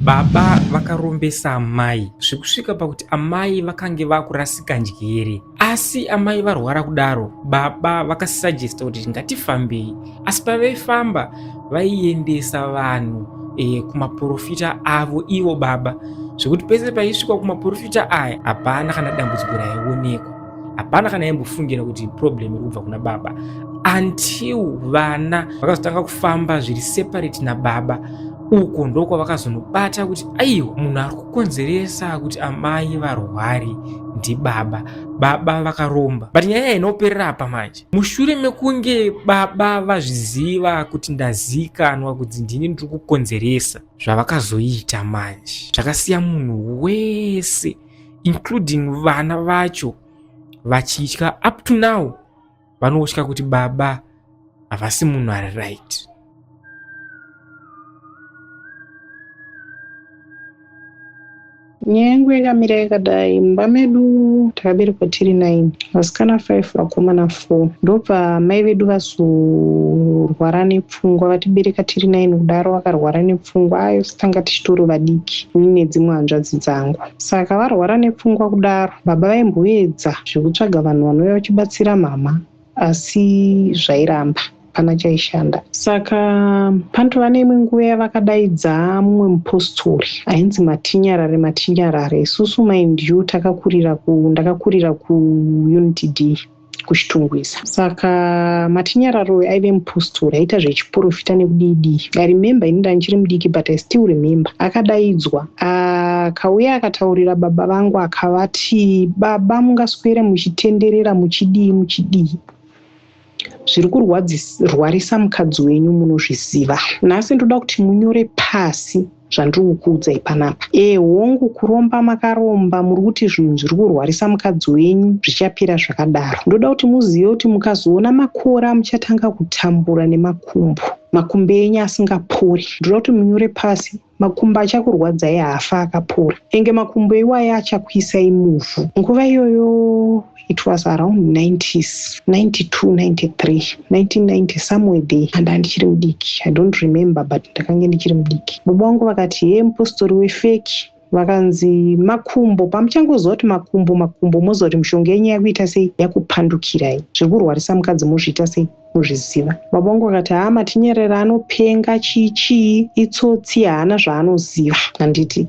Baba vakarombesa amai zvikusvika pakuti amai vakange vakurasika njere. Asi amai varwara kudaro, baba vakasuggesta kuti ngatifambei. Asi pavaifamba vaiendesa vanhu kumaprofita avo ivo baba, zvekuti pese paisvika kumaprofita aya hapana kana dambudziko raionekwa, hapana kana aimbofungira kuti problem iri kubva kuna baba, until vana vakazotanga kufamba zviri separate nababa. Uko ndoko vakazonobata kuti aiwa, munhu ari kukonzeresa kuti amai varware ndibaba. Baba vakaromba, but nyaya inoperera apa manje, mushure mekunge baba vazviziva kuti ndazikanwa kuti ndini ndiri kukonzeresa, zvavakazoita manje zvakasiya munhu wese including vana vacho vachitya. Up to now vanotya kuti baba havasi munhu ari right. Nyaya yangu yakamira yakadai. Mumba medu takaberekwa tiri 9, vasikana 5 vakomana 4. Ndobva mai vedu vazorwara nepfungwa, vatibereka tiri 9 kudaro vakarwara nepfungwa. Ayo tanga tichitori vadiki nedzimwe hanzvadzi dzangu. Saka varwara nepfungwa kudaro, baba vaimboedza zvekutsvaga vanhu vanouya vachibatsira mama, asi zvairamba, hapana chaishanda. Saka panotova neimwe nguva yavakadaidza mumwe mupostori ainzi Matinyarare. Isusu mind you ndakakurira kuUnity D kuchitungwiza. Saka Matinyarare uyu aive mupostori aiita zvechiprofita nekudii. I remember ini ndichiri mudiki, but I still remember. Akadaidzwa akauya akataurira baba vangu akavati, baba mungaswera muchitenderera muchidii zviri kurwarisa mukadzi wenyu munozviziva. Nhasi ndoda kuti munyore pasi zvandiri kukuudzai panapa. Hongu kuromba makaromba, muri kuti zvinhu zviri kurwarisa mukadzi wenyu zvichapera zvakadaro. Ndoda kuti muzive kuti mukazoona makora muchatanga kutambura nemakumbo, makumbo enyu asingapori. Ndoda kuti munyore pasi makumbo achakurwadzai hafa akapora, enge makumbo iwaya achakuisai muvhu. Nguva iyoyo it was around 90s, 92, 93, 1990 somewhere there. And ndichiri mudiki, I don't remember, but ndakange ndichiri mudiki. Baba vangu vakati mupostori wefeki, vakanzi makumbo. Pamuchangozwa kuti makumbo mozoti mishonga yenyu yakuita sei, yakupandukirai, zvekurwarisa mukadzi mozviita sei, muzviziva. Baba vangu vakati Matinyarare anopenga chichi, itsotsi, haana zvaanoziva. Handiti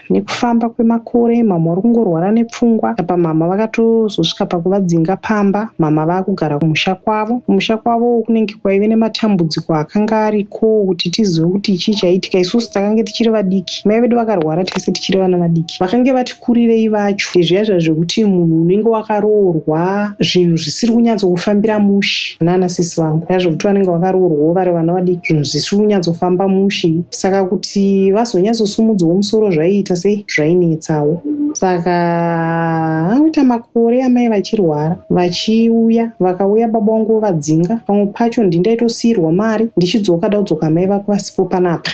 nekufamba kwemakore mama vari kungorwara nepfungwa. Apa mama vakatozosvika pakuvadzinga pamba, mama vaakugara kumusha kwavo. Kumusha kwavo kunenge kwaive nematambudziko akanga ariko kuti tizive kuti ichi chaitika. Isusu takange tichiri vadiki, mai vedu vakarwara tese tichiri vana vadiki, vakange vatikurirei vacho. Zviya zvekuti munhu unenge wakaroorwa zvinhu zvisiri kunyatsokufambira mushe, nana sisi vangu yazvokuti vanenge vakaroorwawo vari vana vadiki, zvinhu zvisiri kunyatsofamba mushe. Saka kuti vazonyatsosumudzwawo musoro zvaiita sei, zvainetsawo. Saka anoita makore amai vachirwara, vachiuya, vakauya baba vangu vadzinga. Pamwe pacho ndindaitosiyirwa mari ndichidzoka kudzoka mai vako vasipo panapa.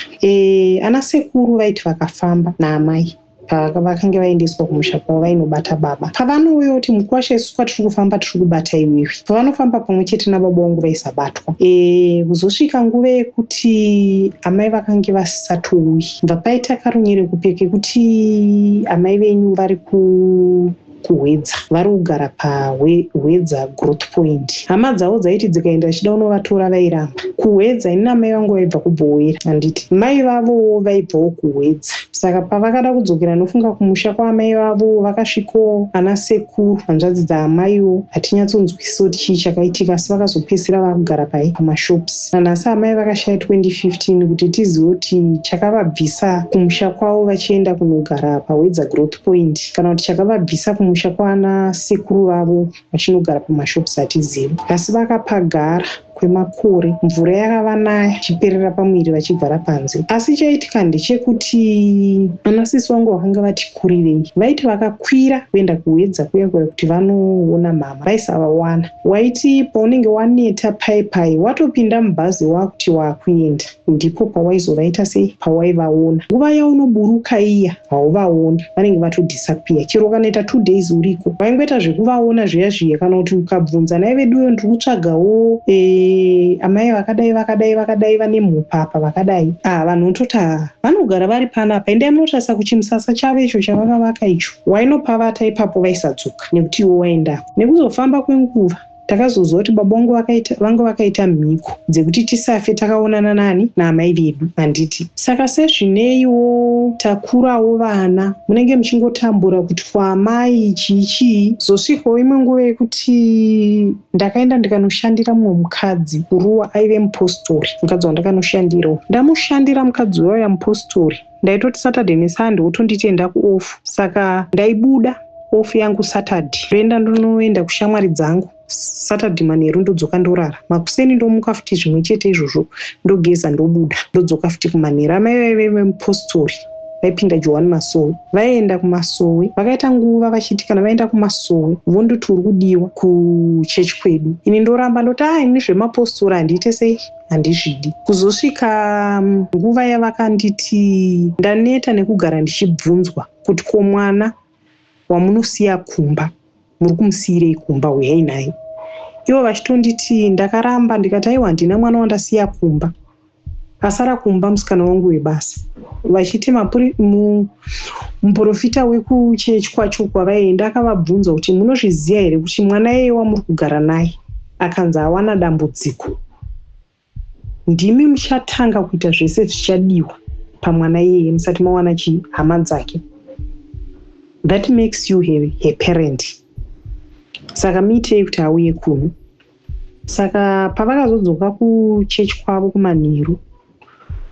Ana sekuru vaiti vakafamba naamai vakange vaendeswa kumusha kwavo vainobata baba. Pavanouya kuti mukwasha isu kwatiri kufamba tiri kubata iwewe, pavanofamba pamwe chete nababa vangu vaisabatwa. Kuzosvika nguva yekuti amai vakange vasisatouyi, bva paita karunyere kupeke kuti amai venyu vari kuhwedza, vari kugara pahwedza growth point. Hama dzavo dzaiti dzikaenda chida unovatora vairamba kuhwedza. Ini namai vangu vaibva kubhowera, handiti mai vavo vaibvawo kuhwedza. Saka pavakada kudzokera nofunga kumusha kwaamai vavo, vakasvikawo ana sekuru, hanzvadzi dzaamaiwo, hatinyatsonzwisisa kuti chii chakaitika, asi vakazopedzisira vakugara pamashops. Nanhasi amai vakashaya 2015 kuti tizive kuti chakavabvisa kumusha kwavo vachienda kunogara pahwedza growth point, kana kuti chakavabvisa kumusha kwana sekuru vavo vachinogara pamashops hatizivi. Asi vakapagara kwemakore, mvura yakavanaya chiperera pamwiri vachigara panze. Asi chaitika ndechekuti ana sisi vangu vakanga vatikurirei vaiti vakakwira kuenda kuhwedza kuya kuti vanoona mama vaisavawana. Waiti paunenge waneta pai watopinda mubhazi wakuti wakuenda, ndipo pawaizovaita sei, pawaivaona. Nguva yaunoburuka iya hauvaoni, vanenge vatodisappear. Chero kanoita 2 days uriko, vaingoita zvekuvaona zviya kana kuti ukabvunza nai vedu ndiri kutsvagawo amai vakadai vane mupapa vakadai vanhu tota vanogara vari panapa ende munotarisa kuchimusasa chavo icho chavakavaka icho wainopavata ipapo vaisadzoka nekuti iwo waendako. Nekuzofamba kwenguva takazozwa kuti baba vangu vakaita mhiko dzekuti tisafe takaonana nani naamai vedu handiti. Saka sezvineiwo takurawo vana munenge muchingotambura kuti kwaamai chichi zosvikawo imwe nguva yekuti ndakaenda ndikanoshandira mumwe mukadzi kuruwa aive mupostori, mukadzi wandakanoshandirawo ndamushandira mukadzi waiya mupostori. Ndaitoti Saturday neSunday wotonditenda kuofu, saka ndaibuda ofu yangu Saturday ndoenda ndonoenda kushamwari dzangu. Saturday manheru ndodzoka ndorara, makuseni ndomuka futi zvimwe chete izvozvo ndogeza ndobuda ndodzoka futi kumanheru. Amai vaive mupostori vaipinda Johani Masowe, vaienda kumasowe vakaita nguva vachiti kana vaenda kumasowe vondoti uri kudiwa kuchechi kwedu. Ini ndoramba ndoti ini zvemapostori handiite sei handizvidi. Kuzosvika nguva yavakanditi ndaneta nekugara ndichibvunzwa kuti ko mwana wamunosiya kumba muri kumusiyirei kumba, uyai naye. Ivo vachitonditi ndakaramba ndikati aiwa ndina mwana wandasiya kumba, asara kumba musikana wangu webasa. Vachiti muprofita wekuchechi kwacho kwavaienda akavabvunza kuti munozviziva here kuti mwana yeye wamuri kugara naye akanzi awana dambudziko, ndimi muchatanga kuita zvese zvichadiwa pamwana yeye musati mawana hama dzake. That makes you a parent. Saka muitei kuti auye kuno. Saka pavakazodzoka kuchechi kwavo kumanheru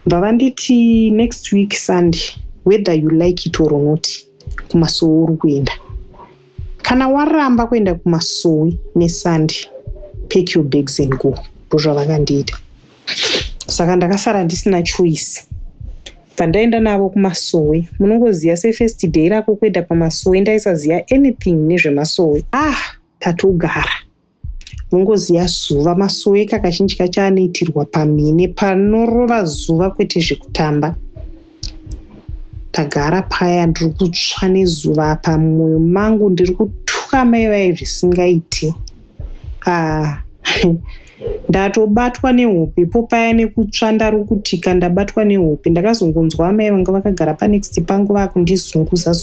vavanditi next week Sunday whether you like it or not kumasowe uri kuenda. Kana waramba kuenda kumasowe neSunday pack your bags and go. Ndozvavakandiita. Saka ndakasara ndisina choice. Pandaenda navo kumasowe, munongoziva sefirst day rako kuenda pamasowe ndaisaziva anything nezvemasowe. Tatogara munongoziva zuva masowe kakazhinji kacho anoitirwa pamhine panorova zuva kwete zvekutamba. Tagara paya ndiri kutsva nezuva pamwoyo mangu ndiri kutuka mai vai zvisingaiti. Ndatobatwa nehope popaya nekutsva ndari kutika ndabatwa nehope. Ndakazongonzwa mai vanga vakagara panext pangu vakundizunguza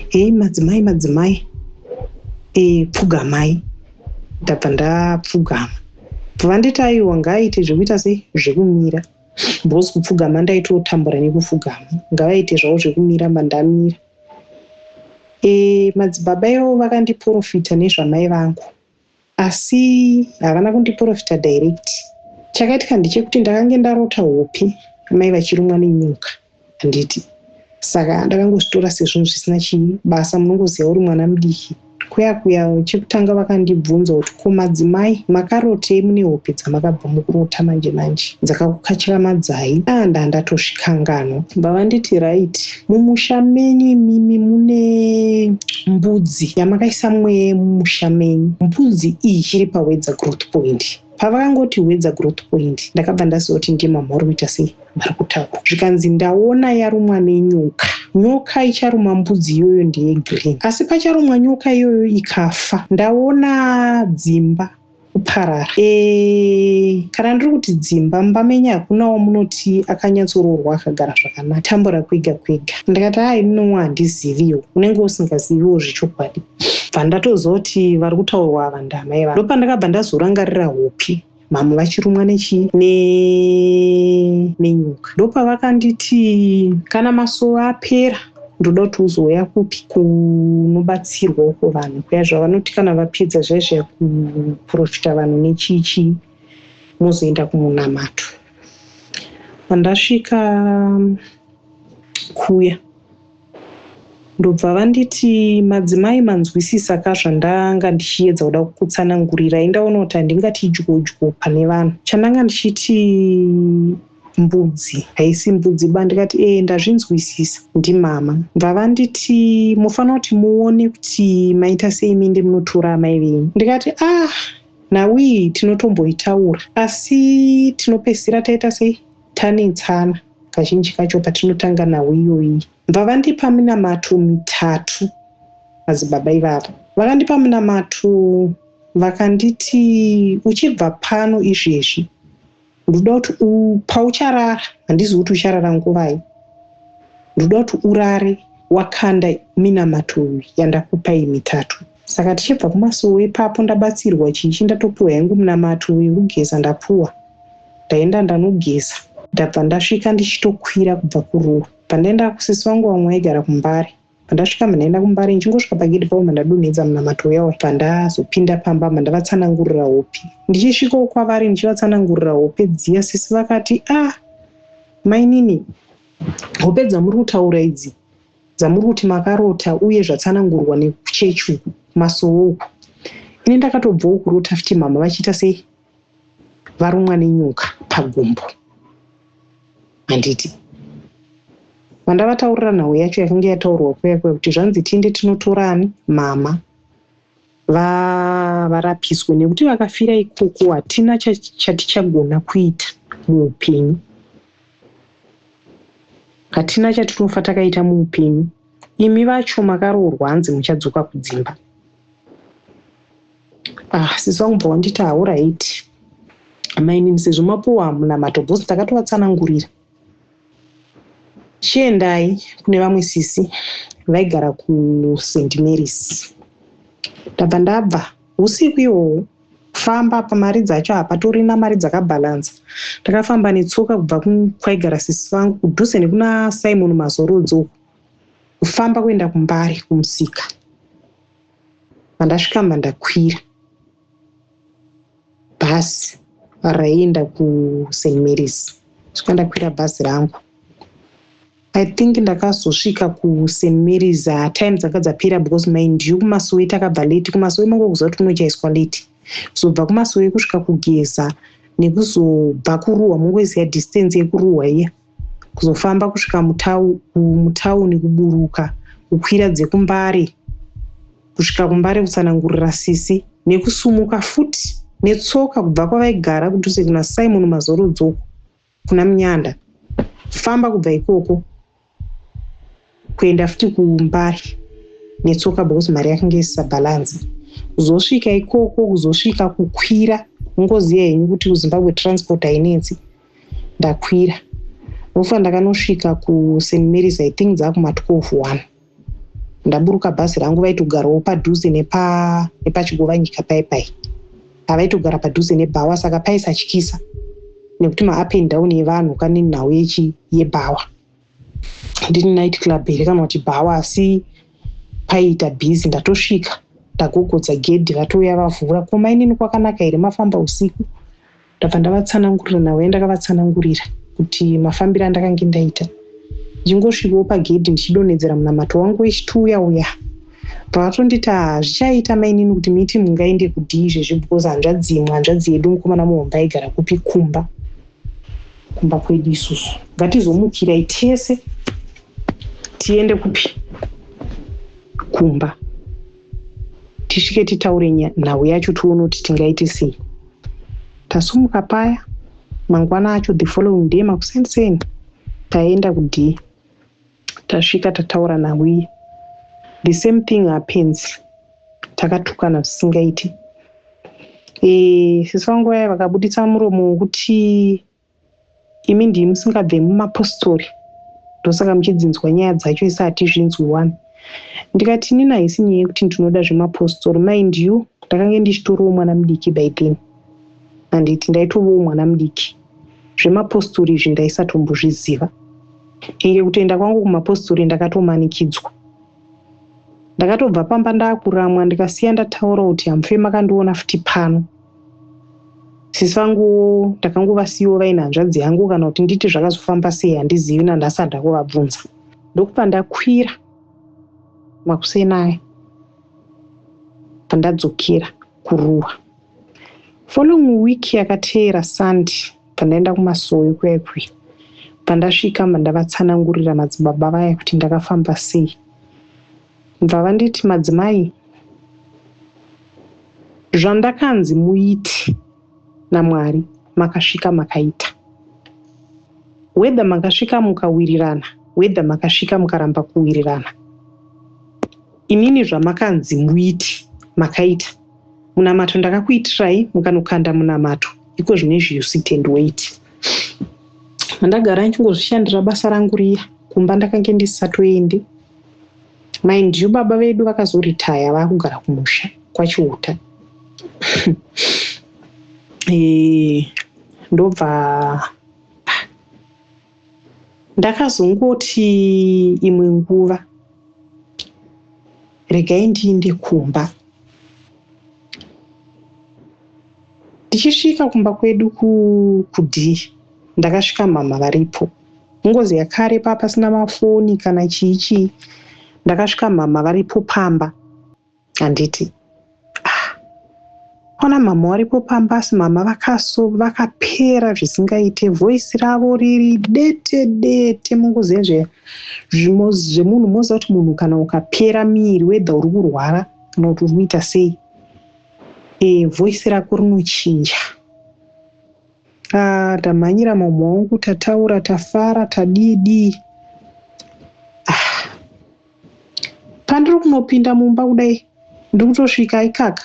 hei madzimai pfugamai. Ndabva ndapfugama. Vanditi aiwa ngaaite zvekuita zvekumira, bhosi kupfugama ndaitotambura nekufugama, ngavaite zvavo zvekumira mandamira. Madzibaba ivo vakandiprofita nezvamai vangu asi havana kundiprofita direct. Chakaitika ndechekuti ndakange ndarota hope mai vachirumwa nenyoka handiti. Saka ndakangozvitora sezvinhu zvisina chibasa. Munongoziva uri mwana mudiki kuya chekutanga vakandibvunza kuti ko madzimai makarotei mune hope dzamakabva mukurota manje dzakakukachira madzai. Ndatosvikangano vavanditi right, mumusha menyu imimi mune mbudzi yamakaisa mweye mumusha menyu. Mbudzi iyi chiri paWedza Growth Point. Pavakangoti Wedza Growth Point ndakabva ndaziva kuti ndima muri kuita sei vari kutaura. Zvikanzi ndaona yarumwa nenyoka. Nyoka icharuma mbudzi iyoyo ndeyegirini, asi pacharumwa nyoka iyoyo ikafa. Ndaona dzimba kuparara. Kana ndiri kuti dzimba mbamenyi hakunawo munoti akanyatsororwa akagara zvakanaka, tambura kwega. Ndakati ninowa handiziviwo. Unenge usingaziviwo zvechokwadi. Bva ndatoziva kuti vari kutaurwa ava ndamai vangu. Ndopandakabva ndazorangarira hope mamu vachirumwa nenyoka. Ndopavakanditi kana masowe apera ndoda kuti uzouya kupi kunobatsirwa uko vanhu kuya zvavanoti kana vapedza zvaizva kuprofita vanhu nechichi mozoenda kumunamato. Pandasvika kuya ndobva vanditi madzimai manzwisisa kazvandanga ndichiedza kuda kukutsanangurira. Indaona kuti handingati dyo pane vanhu. Chandanga ndichiti mbudzi haisi mbudzi ba, ndikati ndazvinzwisisa ndimama. Vavanditi mufanira kuti muone kuti maita sei minde munotora amai venyu. Ndikati nawi tinotomboitaura asi tinopedzisira taita sei tanetsana kazhinji kacho patinotanga nawo iyoyi. Vavandipa minamato mitatu madzibaba ivava. Vakandipa minamato vakanditi uchibva pano izvezvi ndoda kuti paucharara, handizi kuti ucharara nguvai, ndoda kuti urare wakanda minamato yandakupai 3. Saka tichibva kumasuo ipapo ndabatsirwa chichi, ndatopiwa yangu minamato yekugeza ndapuwa. Ndaenda ndanogeza, ndabva ndasvika ndichitokwira kubva kuruwa. Pandaenda kusisi wangu wamwe aigara kuMbare. Pandasvika mandaenda kuMbare nchingosvika pagedhi pawo mandadonhedza minamato yawo. Pandazopinda pamba mandavatsanangurira hope. Ndichisvikawo kwavari ndichivatsanangurira hope dziya, sisi vakati mainini, hope dzamuri kutaura idzi dzamuri kuti makarota uye zvatsanangurwa nekuchechu masuo uku. Ini ndakatobvawo kurota futi mama vachiita sei varumwa nenyoka pagumbo. Handiti mandavataurira nhau yacho yakanga yataurwa kwekwe kuti zvanzi tinde tinotorani mama varapiswe, nekuti vakafira ikoko hatina chatichagona kuita muupenyu, hatina chatinofa takaita muupenyu. Imi vacho makaroorwa hanzi muchadzoka kudzimba. Sisi vangu wanditi alright mainini, sezvo mapuwa munamato bhosi takatovatsanangurira. Chiendai kune vamwe sisi vaigara kuSt Mary's. Ndabva usiku ihwohwo kufamba pamari dzacho hapatorina mari dzakabhalanza. Ndakafamba netsoka kubva kwaigara sisi vangu kudhuze nekuna Simon Mazorodzi, kufamba kuenda kuMbare kumusika. Mandasvika mandakwira bhazi raienda kuSt Mary's. Svika ndakwira bhazi rangu. I think ndakazosvika kuSt Mary's time dzanga dzapera, because mind you kumasuo takabva late. Kumasuo mango kuziva kuti kunochaiswa late. Kuzobva kumasuo kusvika kugeza nekuzobva kuruwa, mungoziva distance yekuruwa iya, kuzofamba kusvika mutauni kuburuka, kukwira dzekuMbare kusvika kuMbare kutsanangurira sisi, nekusumuka futi netsoka kubva kwavaigara kudhuze kuna Simon Mazorodzi kuna Munyanda, kufamba kubva ikoko kuenda futi kuMbare netsoka because mari yakanga isisabhalanzi. Kuzosvika ikoko, kuzosvika kukwira, mungoziva henyu kuti kuZimbabwe transport hainetsi. Ndakwira ufa ndakanosvika kuSt Mary's I think dzakuma 12:01. Ndaburuka bhazi rangu, vaitogarawo padhuze nepachigova-nyika pai. Havaitogara padhuze neBhawa, saka paisatyisa nekuti ma-up and down evanhu kane nhau yeBhawa. Ndini night club here kana kuti Bhawa, asi paiita bhizi. Ndatosvika ndagogodza gedhi, vatouya vavhura. Koma inini kwakanaka here mafamba usiku? Ndabva ndavatsanangurira nhau yandakavatsanangurira kuti mafambiro andakanga ndaita. Ndingosvikawo pagedhi ndichidonhedzera munamato wangu wechituya uya. Pavatonditi zvichaita mainini kuti miti mungaende kudhii izvezvi, because hanzvadzi yedu mukomana muhomba aigara kupi kumba kwedu isusu. Ngatizomukirai tese tiende kupi kumba, tisvike titaure nhau yacho tione kuti tingaite sei. Tasumuka paya mangwana acho the following day makuseni taenda kudhii. Tasvika tataura nhau iyi, the same thing happens. Takatukana zvisingaiti. Sisi vangu vaya vakabuditsa muromo wekuti imi ndimi musingabve mumapostori, ndosaka muchidzinzwa nyaya dzacho isati zvinzwi 1. Ndikati inini haisi nyaya yekuti ndinoda zvemapostori. Mind you ndakanga ndichitoriwo mwana mudiki by then, handiti ndaitovawo mwana mudiki. Zvemapostori izvi ndaisatombozviziva. Enge kutoenda kwangu kumapostori ndakatomanikidzwa. Ndakatobva pamba ndakuramwa ndikasiya ndataura kuti hamufe makandiona futi pano. Sisi vangu ndakangovasiyiwo vaina hanzvadzi yangu, kana kuti nditi zvakazofamba sei handizivi, nandasati ndakuvabvunza. Ndokupa ndakwira makuseni aya pandadzokera kuruwa. Following week yakateera Sunday pandaenda kumasuo kwekwe, pandasvika mandavatsanangurira madzibaba vaya kuti ndakafamba sei. Ndibva vanditi, madzimai, zvandakanzi muiti naMwari makasvika makaita. Whether makasvika mukawirirana, whether makasvika mukaramba kuwirirana, inini zvamakanzi muiti makaita. munamato ndakakuitirai mukanokanda munamato iko zvinezvi you sit and wait. Mandagara ndichingozvishandira basa rangu riya kumba ndakange ndisatoende. Mind you, baba vedu vakazoritaya vakugara kumusha kwachiuta. Ndobva ndakazongoti imwe nguva regai ndiinde kumba. Ndichisvika kumba kwedu kudhii ndakasvika mama varipo. Ngozi yakare pasina mafoni kana chichi. Ndakasvika mama varipo pamba. Handiti ona mama varipo pamba, asi mama vakapera zvisingaite. Voice ravo riri dete dete. Mungoziva zvemunhu moziva kuti munhu kana ukapera miri wedha uri kurwara kana kuti uri kuita sei. Voice rako rinochinja. Tamhanyira mama wangu tataura tafara tadii. Pandiri kunopinda mumba kudai ndikutosvika ikaka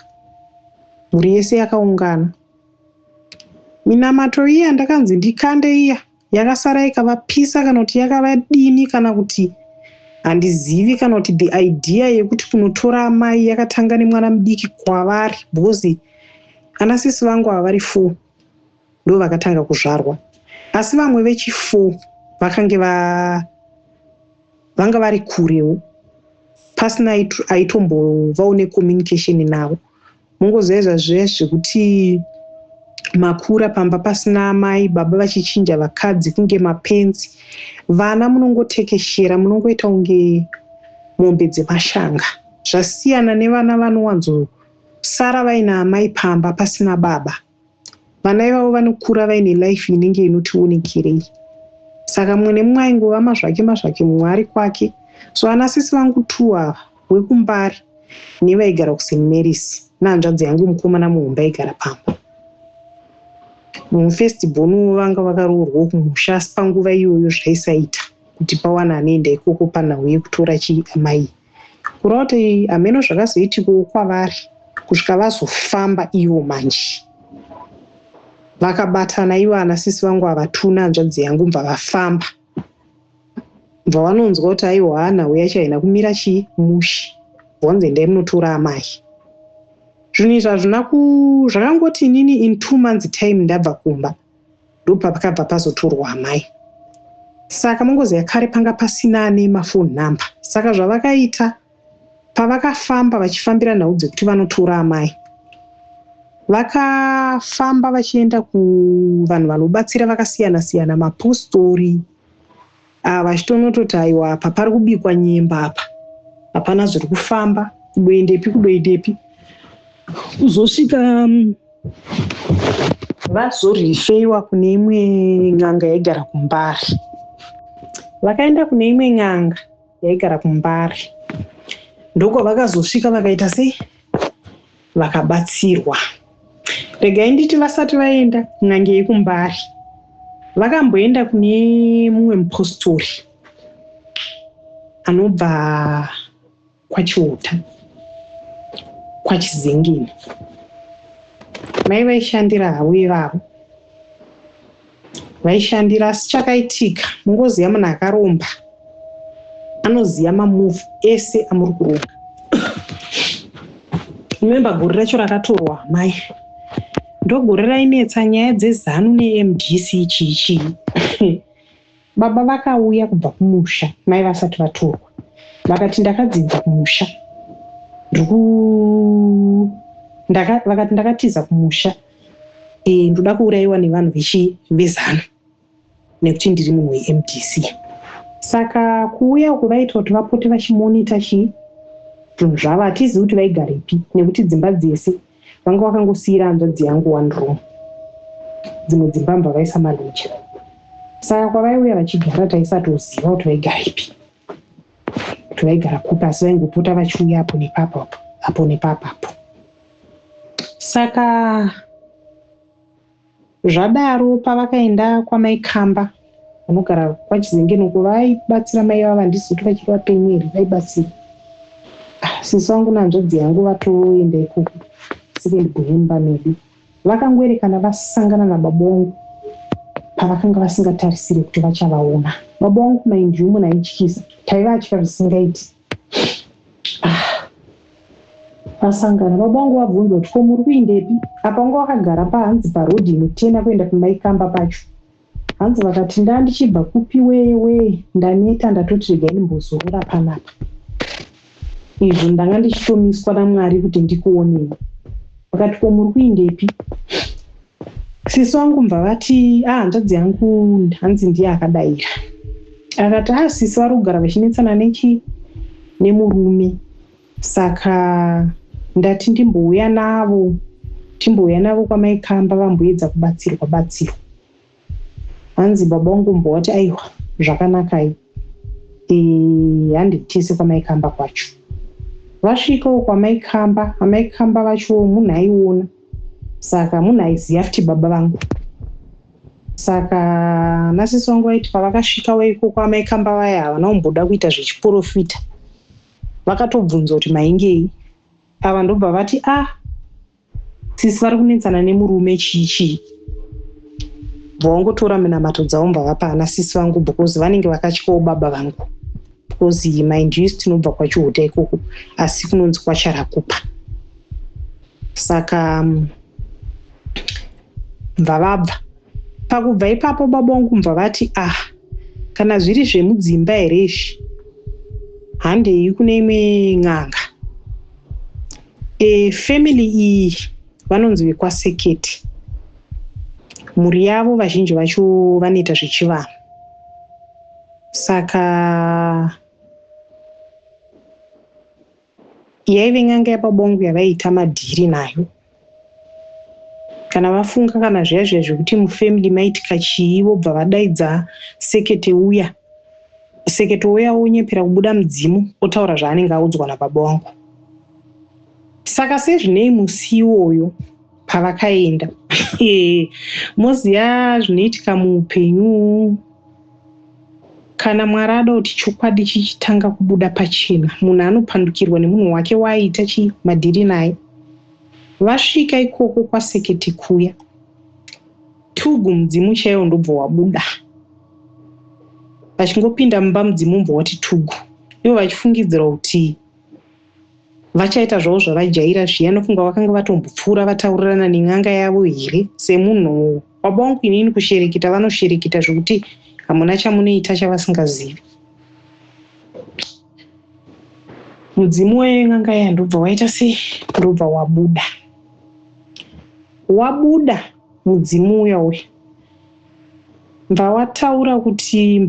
mhuri yese yakaungana. Minamato iya ndakanzi ndikande iya yakasara ikavapisa kana kuti yakavadini kana kuti handizivi, kana kuti the idea yekuti kunotora amai yakatanga nemwana mudiki kwavari, bhozi anasisi vangu havari 4 ndo vakatanga kuzvarwa, asi vamwe vechi 4 vanga vari kurewo pasina aitombovawo necommunication navo. Mungoziva zvekuti makura pamba pasina amai, baba vachichinja vakadzi kunge mapenzi, vana munongotekeshera, munongoita unge mombe dzemashanga. Zvasiyana nevana vanowanzosara vaina amai pamba pasina baba. Vana ivavo vanokura vaine life inenge inotionekerei. Saka mumwe nemumwe aingova mazvake mumwe ari kwake. So anasisi vangu 2 ava wekumbari nevaigara kuSt Mary's nehanzvadzi yangu mukomana muhomba aigara pamba. Mufestivhonu vanga vakaroorwa kumusha, asi panguva iyoyo zvaisaita kuti pawana anoenda ikoko panhau yekutora amai. Kureva kuti hameno zvakazoitikawo kwavari kusvika vazofamba ivo manje. Vakabatana ivo anasisi vangu ava 2 nehanzvadzi yangu mva vafamba. Mva vanonzwa kuti aiwa nhau yacho haina kumira mushi, vonzi endai munotora amai. Zvinhu izvi zvakangoti inini in 2 months time ndabva kumba ndopakabva pazotorwa amai. Saka mungoziva kare panga pasina nemafoni namba. Saka zvavakaita pavakafamba vachifambira nhau dzekuti vanotora amai, vakafamba vachienda kuvanhu vanobatsira vakasiyana siyana, mapostori, vachitonototi aiwa apa pari kubikwa nyemba, apa hapana zviri kufamba, kudoendepi. Kuzosvika vazorifeiwa kune imwe n'anga yaigara kuMbari. Vakaenda kune imwe n'anga yaigara kuMbari, ndoko vakazosvika vakaita sei, vakabatsirwa. Regai nditi vasati vaenda n'anga yekuMbari, vakamboenda kune mumwe mupostori anobva kwachiuta, kwachizengeni. Mai vaishandira havo ivavo, vaishandira, asi chakaitika mungoziva munhu akaromba anoziva mamuvhu ese amuri kuronga. Remember gore racho rakatorwa amai ndogore rainetsa nyaya dzezanu neMDC ichi. Baba vakauya kubva kumusha mai vasati vatorwa, vakati ndakadzinza kumusha, vakati ndakatiza kumusha, ndoda kuurayiwa nevanhu vezanu nekuti ndiri munhu weMDC. Saka kuuya uku vaita kuti vapote vachimonita zvinhu zvavo, hatizivi kuti vaigarepi nekuti dzimba dzese vanga vakangosiyira hanzvadzi yangu 1 room, dzimwe dzimba mbva vaisa maloja. Saka kwavaiuya vachigara taisatoziva kuti vaigarepi, kuti vaigara kupi, asi vaingopota vachiuya apo nepapapo. Saka zvadaro pavakaenda kwamai Kamba vanogara kwachizengeni uko, vaibatsira mai vavo, handisi kuti vachiri vapenyu here, vaibatsira. Sisi vangu nehanzvadzi yangu vatoenda ikoko second kuhemba medu vakangoerekana vasangana nababa vangu pavakanga vasingatarisiri kuti vachavaona. Baba vangu maindi umwe naityisa taiva atya zvisingaiti. Vasangana baba vangu vabvunza kuti ko muri kuindepi? Apa vanga vakagara pahanzi parodhi inotena kuenda kumaikamba pacho. Hanzi vakati ndandichibva kupi wewe ndaneta ndatoti regai ndimbozorora panapa. Izvo ndanga ndichitomiswa naMwari kuti ndikuonei. Vakati ko muri kuindepi? Sisi wangu mva vati hanzvadzi yangu hanzi ndiye akadaira. Akati sisi vari kugara vachinetsana nemurume. Saka ndati ndimbouya navo kwamaikamba vamboedza kubatsirwa. Hanzi baba vangu mbovati aiwa zvakanakai handitese kwamaikamba kwacho. Vasvikawo kwamaikamba, amaikamba vacho munhu aiona. Saka munhu aiziva futi baba vangu. Saka nasisi vangu vaiti pavakasvikawo iko kwamaikamba vaya havana kumboda kuita zvechiprofita. Vakatobvunza kuti maingei. Ava ndobva vati sisi vari kunetsana nemurume chichi. Vangotora minamato dzavo mbavapa anasisi vangu because vanenge vakatyawo baba vangu. Because mind you tinobva kwachihuta ikoko asi kunonzi kwacharakupa. Saka mbavabva. Pakubva ipapo baba vangu mbva vati kana zviri zvemudzimba here izvi handei kune imwe n'anga. Family iyi vanonzi vekwaSekete. Mhuri yavo vazhinji vacho vanoita zvechivanhu. Saka yaive n'anga yababa vangu yavaiita madhiri nayo. Kana vafunga kana zviya zvekuti mufamily maitika chii vobva vadaidza Sekete uya. Sekete uya onyepera kubuda mudzimu otaura zvaanenge audzwa nababa vangu. Saka sezvinei musi iwoyo pavakaenda moziya zvinoitika muupenyu. Kana Mwari ada kuti chokwadi chichitanga kubuda pachena munhu anopandukirwa nemunhu wake waaita madhiri naye. Vasvika ikoko kwaSekete kuya Tugu mudzimu chaiwo ndobva wabuda. Vachingopinda mumba mudzimu mbva wati Tugu. Ivo vachifungidzira kuti vachaita zvavo zvavajaira zviya nofunga vakanga vatombopfuura vataurirana nen'anga yavo here. Semunhu baba vangu inini kushereketa vanoshereketa zvokuti hamuna chamunoita chavasingazivi. Mudzimu wen'anga yaya ndobva waita sei? Ndobva wabuda. Wabuda mudzimu uya uya. Mbva wataura kuti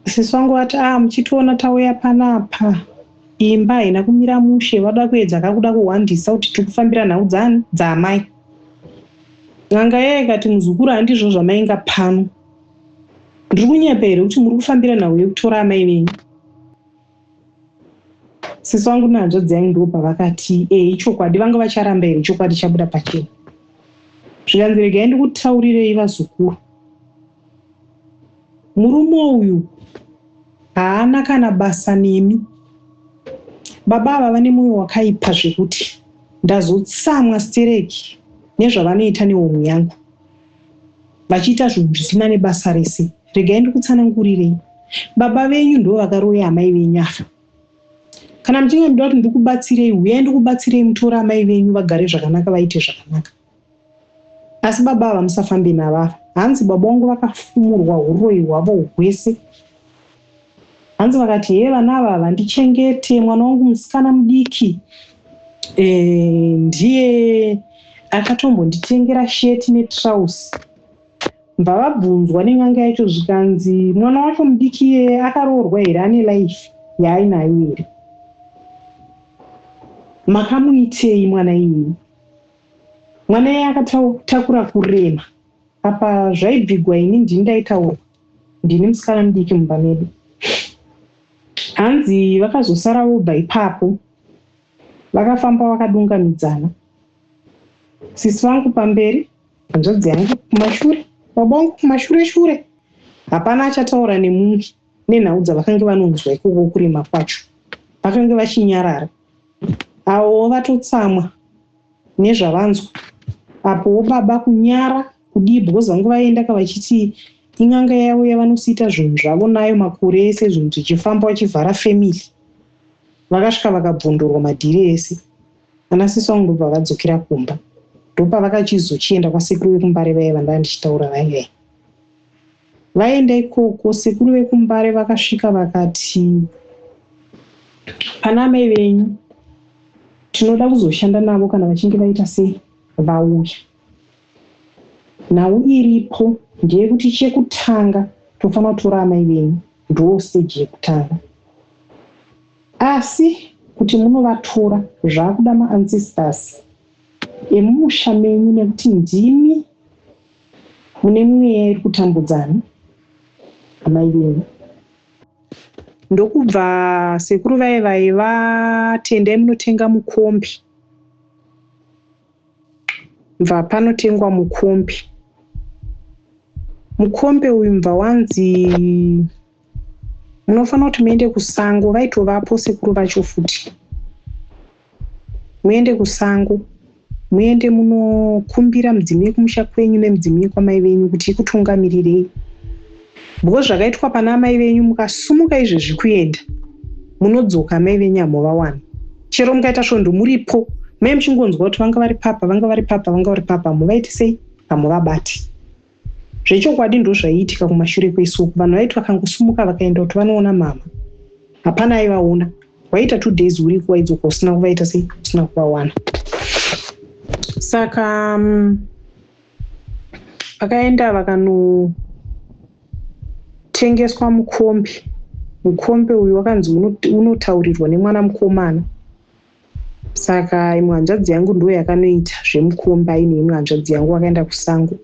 sisi wangu vati muchitiona tauya panapa imba haina kumira mushe vada kuedza kakuda kuhwandisa kuti tikufambira nhau dzaamai. N'anga yeye ikati muzukuru handizvo zvamainga pano. Ndiri kunyepa here kuti muri kufambira nhau yekutora amai venyu. Sisi wangu nahanzvadzi yangu ndo pavakati ichokwadi vanga vacharamba here chokwadi chabuda pachena. Zvikanzi regai ndikutaurirei vazukuru. Murume uyu haana kana basa nemi. Baba ava vane mwoyo wakaipa zvekuti ndazotsamwa stereki nezvavanoita nehomu yangu. Vachiita zvinhu zvisina nebasa rese. Regai ndikutsanangurirei. Baba venyu ndo vakaroya amai venyu afa. Kana muchinge muda kuti ndikubatsirei uyai ndikubatsirei mutora amai venyu vagare zvakanaka vaite zvakanaka. Asi baba ava musafambe navava. Hanzi baba vangu vakafumurwa uroyi hwavo hwese. Hanzi vakati vana ava vandichengete mwana wangu musikana mudiki. Ndiye akatombonditengera sheti netrausi. Mbva vabvunzwa nen'anga yacho zvikanzi mwana wacho mudiki iye akaroorwa here ane life yaainayo here. Makamuitei mwana iyeye? Mwana iye akatakura kurema. Apa zvaibvigwa ini ndini ndaitaurwa. Ndini musikana mudiki mumba medu. Hanzi vakazosara vobva ipapo. Vakafamba vakadungamidzana. Sisi vangu pamberi, hanzvadzi yangu kumashure, baba vangu kumashure. Hapana achataura nemumwe nenhau dzavakanga vanonzwa ikoko kurema kwacho. vakanga vachinyarara. Avo vatotsamwa nezvavanzwa. Apowo baba kunyara kudibwa zangu vaenda kavachiti inganga yavo yavanosiita zvinhu zvavo nayo makore ese zvinhu zvichifamba vachivhara family. Vakasvika vakabvundurwa madhiri ese. Anasisi vangu ndobva vadzokera kumba. Ndopa vakachizochienda kwasekuru vekumbare vaiva ndandichitaura vaivai. Vaenda ikoko sekuru vekumbare vakasvika vakati pana mai venyu tinoda kuzoshanda navo kana vachinge vaita sei vauya. Nhau iripo ndeyekuti chekutanga tofanira kutora amai venyu ndo stage yekutanga. Asi kuti munovatora zvakuda maancestors emumusha menyu nekuti ndimi mune mweya iri kutambudzana amai venyu. Ndokubva sekuru vaivai vatendai munotenga mukombi. Mva panotengwa mukombi. Mukombe uyu mva wanzi munofanira kuti muende kusango. Vaitovapo sekuru vacho futi. Muende kusango, muende munokumbira mudzimi wekumusha kwenyu nemudzimi wekwamai venyu kuti ikutungamirirei. Bwo zvakaitwa pana mai venyu mukasumuka izvezvi kuenda munodzoka mai venyu amuvawana. Chero mukaita svondo muripo mai muchingonzwa kuti vanga vari papa vanga vari papa vanga vari papa muvaiti sei hamuvabati. Zvechokwadi ndo zvaiitika kumashure kweisuku. Vanhu vaiti vakangosumuka vakaenda kuti vanoona mama hapana aivaona. Waita 2 days uri kuwaidzoka usina kuvaita sei usina kuvawana. Saka vakaenda vakanotengeswa mukombi. Mukombe uyu wakanzi unotaurirwa nemwana mukomana. Saka imwe hanzvadzi yangu ndo yakanoita zvemukombe aine imwe hanzvadzi yangu vakaenda kusango.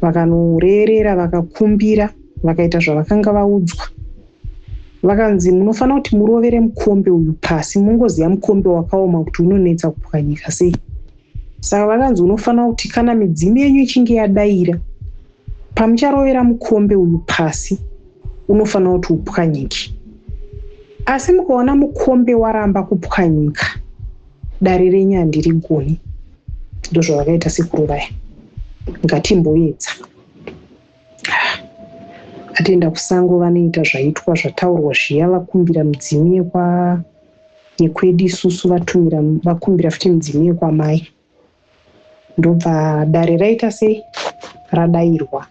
Vakanorerera vakakumbira vakaita zvavakanga vaudzwa. Vakanzi munofanira kuti murovere mukombe uyu pasi mungoziva mukombe wakaoma kuti unonetsa kupwanyika sei. Saka vakanzi unofanira kuti kana midzimu yenyu ichinge yadaira pamucharovera mukombe uyu pasi unofanira kuti upwanyike. Asi mukaona mukombe waramba kupwanyika dare renyu handirigoni. Ndozvavakaita sekuru vaya. Ngatimboedza. Atienda kusango vanoita zvaitwa zvataurwa zviya vakumbira mudzimu yekwedu isusu vakumbira futi mudzimu yekwamai. Ndobva dare raita sei radairwa.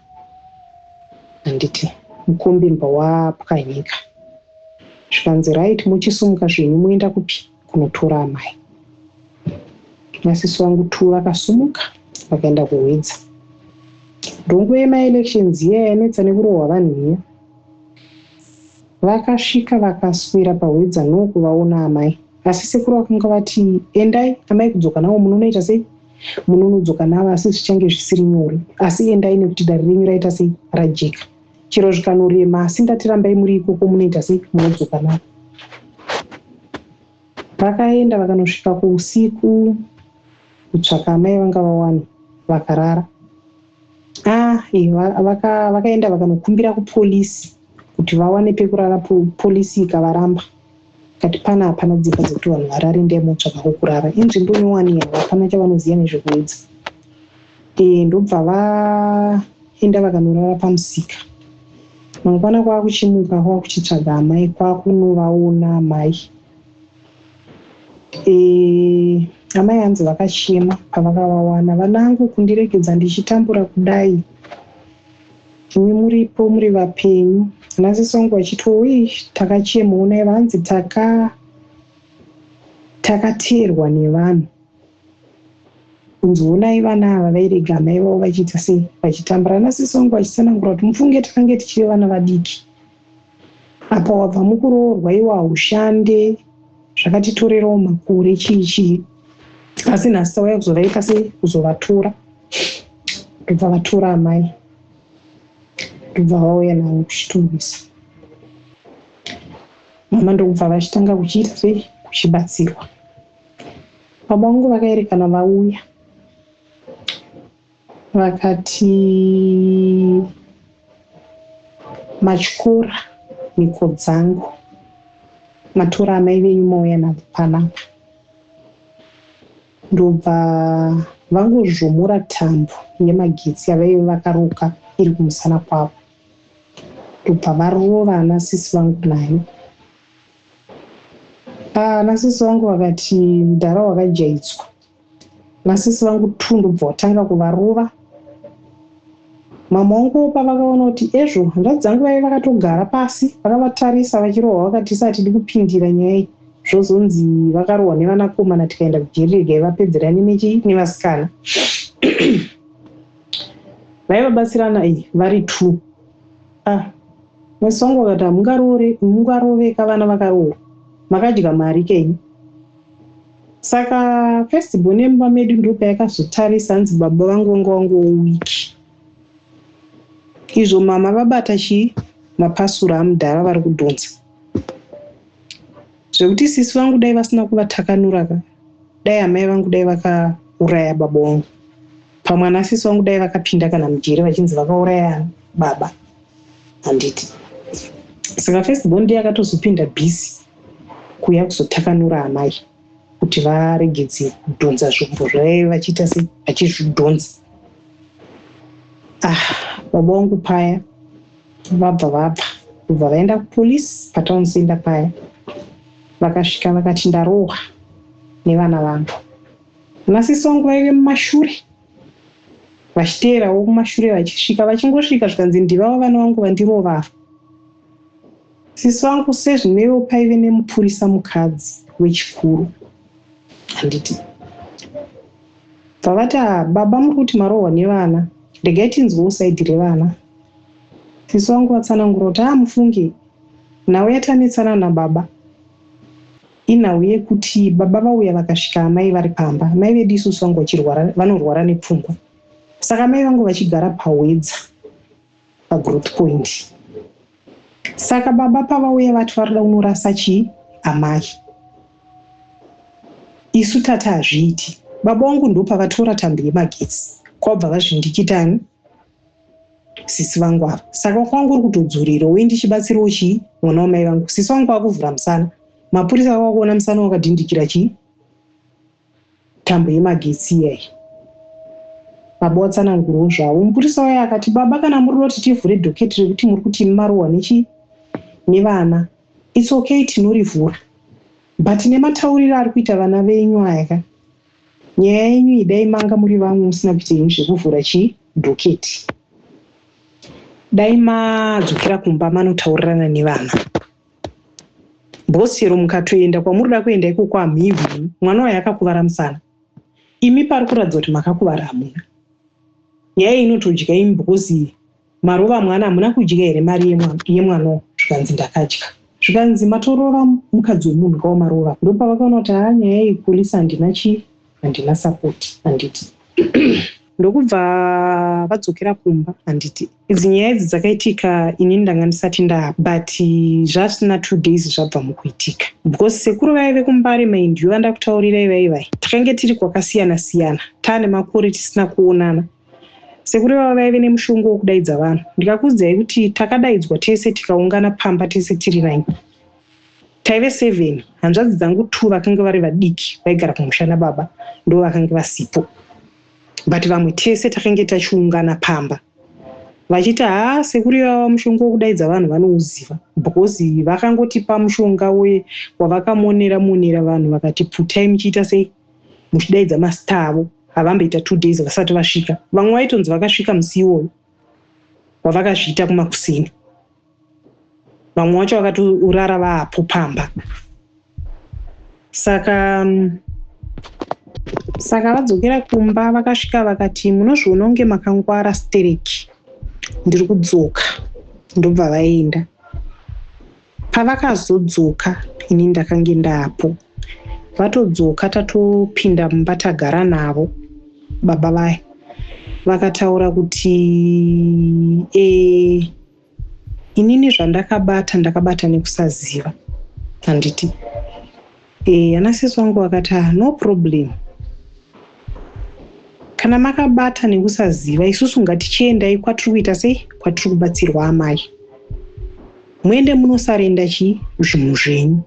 Handiti mukombe mbva wapwanyika. Zvikanzi right muchisumuka zvenyu muenda kupi kunotora amai. Nasisi vangu tu vakasumuka vakaenda kuhwedza. Ndongo yemaelections iya yanetsa nekurohwa vanhu iya. Vakasvika vakaswera pahwedza nokuvaona amai. Asi sekuru vakanga vati endai amai kudzoka navo munonoita sei munonodzoka navo asi zvichange zvisiri nyore. Asi endai nekuti dare renyu raita sei rajeka. Chero zvikanorema asi ndatirambai muri ikoko munoita sei munodzoka navo. Vakaenda vakanosvika kuusiku kutsvaka amai vanga vawana vakarara. Vakaenda vakanokumbira kupolisi kuti vawane pekurara. Polisi ikavaramba kati pana hapana dzimba dzekuti vanhu varare ndai motsvaka kwokurara. Inzvimbo nyowani yavo hapana chavanoziva nezvekuedza. Ndobva vaenda vakanorara pamusika. Mangwana kwakuchimuka kwakuchitsvaga amai kwakunovaona amai. Amai hanzi vakachema pavakavawana. Vanangu kundiregedza ndichitambura kudai imi muripo muri vapenyu. Nasisi vangu vachiti takachema onai vanzi takateerwa nevanhu. Kunzionai vana ava vairega amai vavo vachiita sei vachitambura. Nasisi vangu vachitsanangura kuti mufunge takange tichiri vana vadiki. Apa wabva mukuroorwa iwo haushande zvakatitorerawo makore chii. Asi nhasi tauya kuzovaita sei kuzovatora. Ndobva vatora amai. Ndobva vauya navo kuchitungisa. Mama ndokubva vachitanga kuchiita sei kuchibatsirwa. Baba vangu vakaerekana vauya. Vakati matyora miko dzangu matora amai venyu mauya navo panapa. Ndobva vangozvomora tambo nemagetsi avaive vakaruka iri kumusana kwavo. Ndobva varova anasisi vangu nayo. Anasisi vangu vakati mudhara wakajaitswa. Anasisi vangu ndobva watanga kuvarova. Mama wangu pavakaona kuti ezvo hanzvadzi dzangu vaive vakatogara pasi vakavatarisa vachirohwa vakati tisatidi kupindira nyaya iyi zvozonzi vakarohwa nevanakomana tikaenda kujeri regai vapedzerane nevasikana. Vaivabatsirana vari 2. Masi wangu vakati hamungaroveka vana vakarohwa makadya mari kenyu. Saka festival nemba medu ndopayakazotarisa hanzi baba vangu vanga wiki. Izvo mama vabata mapasura amudhara vari kudhonza. Zvekuti sisi vangu dai vasina kuvatakanura dai amai vangu dai vakauraya baba vangu. Pamwe anasisi vangu dai vakapinda kana mujeri vachinzi vakauraya baba. Handiti. Saka festival ndiye akatozopinda bhisi kuuya kuzotakanura amai kuti varegedze kudhonza zvombo zvavaive vachiita vachizvidhonza. Baba vangu paya vabva vaenda kupolisi patown center paya. Vakasvika vakati ndarohwa nevana vangu. Anasisi vangu vaive mumashure vachiteerawo kumashure vachisvika vachingosvika zvikanzi ndivavo vana vangu vandirova. Sisi vangu sezvinewo paive nemupurisa mukadzi wechikuru. Handiti vavati baba muri kuti marohwa nevana regai tinzwewo saidhi revana. Sisi vangu vatsanangura kuti mufunge nhau yatanetsana nababa inhau yekuti baba vauya vakasvika amai vari pamba. Amai vedu isusu vangu vanorwara nepfungwa. Saka amai vangu vachigara pawedza pagrowth point. Saka baba pavauya vati varida kunorasa amai, isu tata hazviiti. Baba vangu ndopavatora tambo yemagetsi kwabva vazvindikitani sisi vangu ava. Saka kwangu uri kutodzurirawo ndichibatsirawo mwana wamai vangu. Sisi vangu vakuvhura musana. Mapurisa vakakuona musana wakadhindikira tambo yemagetsi iyai. Baba watsanangurawo zvavo. Mupurisa waya akati baba kana muri kuti tivhure dhoketi rekuti muri kuti marohwa nevana, it's okay tinorivhura. But nematauriro ari kuita vana venyu aya nyaya yenyu idai manga muri vamwe musina kuita henyu zvekuvhura dhoketi. Dai madzokera kumba manotaurirana nevana. Bhosero mukatoenda kwamurida kuenda ikoko hamhihwi mwana wayo akakuvara musana. Imi pari kuratidza kuti makakuvara hamuna. Nyaya inotodya imi bhosi marova mwana hamuna kudya here mari yemwanawo. Zvikanzi ndakadya. Zvikanzi matorova mukadzi wemunhu kawamarova. Ndopavakaona kuti nyaya yepolisi handina sapoti. Handiti. Ndokubva vadzokera kumba. Handiti. Idzi nyaya idzi dzakaitika ini ndanga ndisati but zvasina 2 days zvabva mukuitika. Because sekuru vaive kumbare maindiyo andakutaurira ivaivai. Takange tiri kwakasiyana siyana. Taane makore tisina kuonana. Sekuru vaive nemushongo wokudaidza vanhu. Ndikakuudzai kuti takadaidzwa tese tikaungana pamba tese tiri 9. Taive 7. Hanzvadzi dzangu 2 vakanga vari vadiki vaigara kumusha nababa ndo vakanga vasipo. But vamwe tese takange tachiungana pamba. Vachiti sekuru vava mushonga wokudaidza vanhu vanouziva. Because vakangotipa mushonga wavakamonera vanhu vakati putai muchiita sei muchidaidza masita avo. Havamboita 2 days vasati vasvika. Vamwe vaitonzi vakasvika musi iwoyo wavakazviita kumakuseni. Vamwe vacho vakatorara vaapo pamba. Saka vadzokera kumba vakasvika vakati munozviona kunge makangwara stereki. Ndiri kudzoka. Ndobva vaenda. Pavakazodzoka ini ndakange ndaapo. Vatodzoka tatopinda mumba tagara navo baba vaya. Vakataura kuti inini zvandakabata ndakabata nekusaziva. Handiti. Anasisi vangu vakati no problem. Kana makabata nekusaziva isusu ngatichiendai kwatiri kuita sei kwatiri kubatsirwa amai. Muende munosarenda zvinhu zvenyu.